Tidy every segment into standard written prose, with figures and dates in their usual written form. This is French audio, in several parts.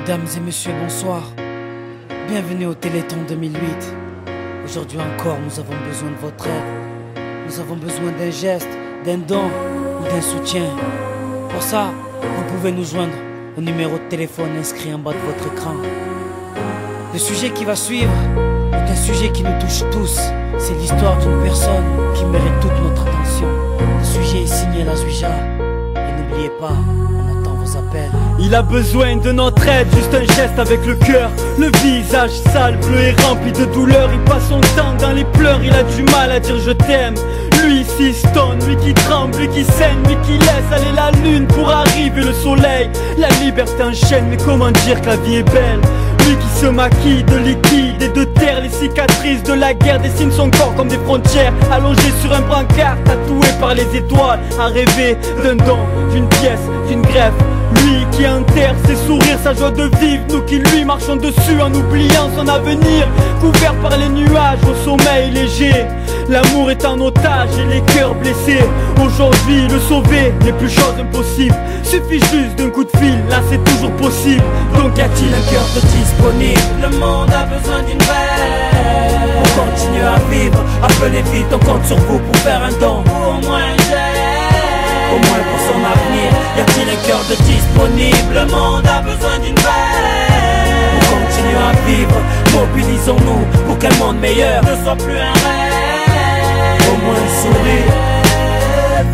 Mesdames et messieurs, bonsoir. Bienvenue au Téléthon 2008. Aujourd'hui encore, nous avons besoin de votre aide. Nous avons besoin d'un geste, d'un don ou d'un soutien. Pour ça, vous pouvez nous joindre au numéro de téléphone inscrit en bas de votre écran. Le sujet qui va suivre est un sujet qui nous touche tous. C'est l'histoire d'une personne qui mérite toute notre attention. Le sujet est signé La Zuija. Et n'oubliez pas, on attend vos appels. Il a besoin de notre aide, juste un geste avec le cœur. Le visage sale, bleu et rempli de douleur. Il passe son temps dans les pleurs, il a du mal à dire je t'aime. Lui ici stone, lui qui tremble, lui qui saigne, lui qui laisse aller la lune pour arriver le soleil. La liberté enchaîne, mais comment dire que la vie est belle? Lui qui se maquille de liquide et de terre. Les cicatrices de la guerre dessinent son corps comme des frontières. Allongé sur un brancard, tatoué par les étoiles. À rêver d'un don, d'une pièce, d'une greffe. Lui qui enterre ses sourires, sa joie de vivre. Nous qui lui marchons dessus en oubliant son avenir. Couvert par les nuages au sommeil léger. L'amour est en otage et les cœurs blessés. Aujourd'hui le sauver n'est plus chose impossible. Suffit juste d'un coup de fil, là c'est toujours possible. Donc y a-t-il un cœur de disponible? Le monde a besoin d'une veille pour continuer à vivre. Appelez vite, on compte sur vous pour faire un don ou au moins un geste, au moins pour son avenir. Y a-t-il un cœur de disponible? Le monde a besoin d'une veille pour continuer à vivre. Mobilisons-nous pour qu'un monde meilleur ne soit plus un rêve, au moins un sourire.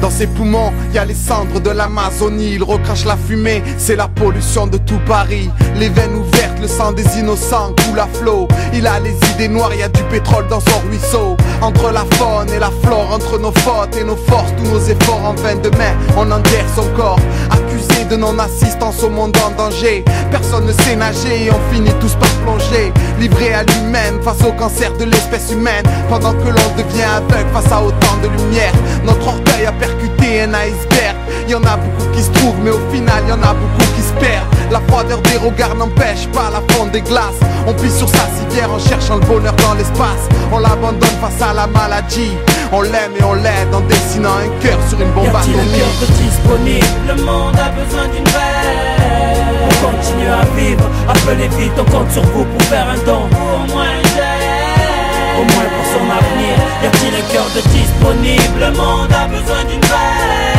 Dans ses poumons, y a les cendres de l'Amazonie. Il recrache la fumée, c'est la pollution de tout Paris. Les veines ouvertes, le sang des innocents coule à flot. Il a les idées noires, y a du pétrole dans son ruisseau. Entre la faune et la flore, entre nos fautes et nos forces, tous nos efforts en vain. Demain, on enterre son corps, accusé de non-assistance au monde en danger. Personne ne sait nager et on finit tous par plonger. Livré à lui-même face au cancer de l'espèce humaine. Pendant que l'on devient aveugle face à autant de lumière. Notre orgueil a percuté un iceberg. Y en a beaucoup qui se trouvent, mais au final y en a beaucoup qui se perdent. La froideur des regards n'empêche pas la fonte des glaces. On pisse sur sa civière en cherchant le bonheur dans l'espace. On l'abandonne face à la maladie. On l'aime et on l'aide en dessinant un cœur sur une bombe atomique. Y a-t-il un cœur de disponible? Le monde a besoin d'une veille pour continuer à vivre. Appelez vite, on compte sur vous pour faire un don ou au moins un geste, au moins pour son avenir. Y a-t-il un cœur de disponible? Le monde a besoin d'une veille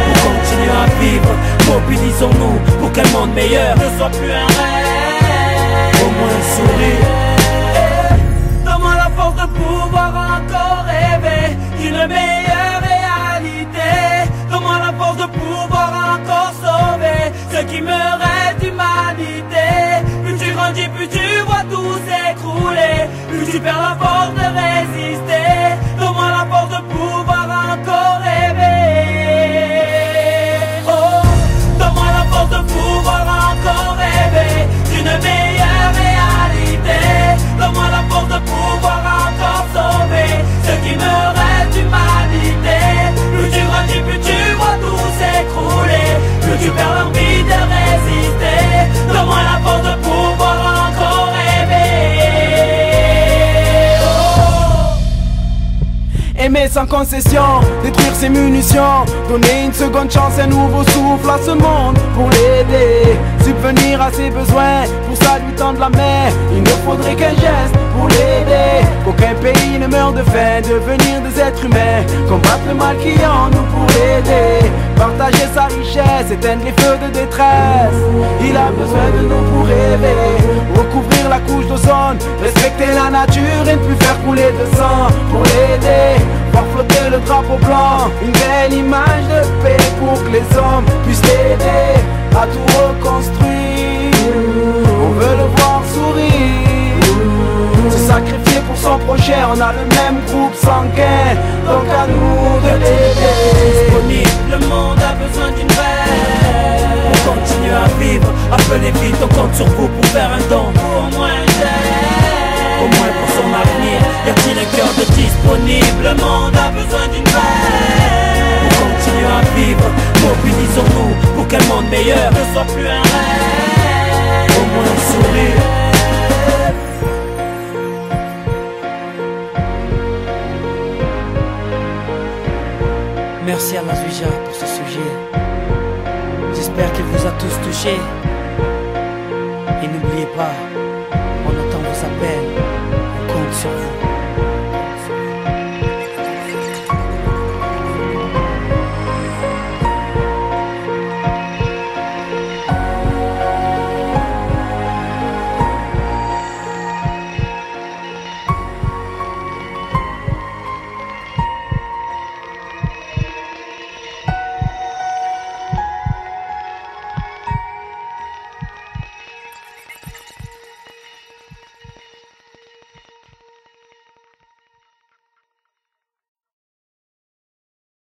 pour continuer à vivre. Mobilisons-nous pour qu'un monde meilleur ne soit plus un rêve, au moins un sourire. Donne-moi la force de pouvoir encore rêver d'une meilleure réalité. Donne-moi la force de pouvoir encore sauver ce qui me reste d'humanité. Plus tu grandis, plus tu vois tout s'écrouler. Plus tu perds la force de résister. Donne-moi la force de pouvoir encore rêver. Oh, donne-moi la force de pouvoir encore rêver d'une meilleure réalité. Donne-moi la force de pouvoir encore sauver ce qui me reste d'humanité. Plus tu grandis, plus tu vois tout s'écrouler. Plus tu perds l'envie de résister. Donne-moi la force de pouvoir encore rêver. Aimer sans concession, détruire ses munitions. Donner une seconde chance, un nouveau souffle à ce monde pour l'aider. Subvenir à ses besoins, pour ça lui tendre la main. Il ne faudrait qu'un geste pour l'aider. Qu'aucun pays ne meure de faim, devenir des êtres humains. Combattre le mal qui est en nous pour l'aider. Partager sa richesse, éteindre les feux de détresse. Il a besoin de nous pour rêver. Recouvrir la couche d'ozone, respecter la nature et ne plus faire couler de sang pour l'aider. Voir flotter le drapeau blanc, une belle image de paix pour que les hommes puissent l'aider à tout reconstruire. On veut le voir sourire, se sacrifier pour son projet. On a le même groupe sanguin, donc à nous de l'aider. Le monde a besoin d'une veille pour continuer à vivre. Appelez vite, on compte sur vous pour faire un don ou au moins un geste, au moins pour son avenir. Y a-t-il un cœur de disponible? Le monde a besoin d'une veille pour continuer à vivre. Mobilisons-nous pour qu'un monde meilleur ne soit plus un rêve, au moins un sourire. Merci à La Zuija pour ce sujet. J'espère qu'il vous a tous touchés. Et n'oubliez pas, on entend vos appels, on compte sur vous.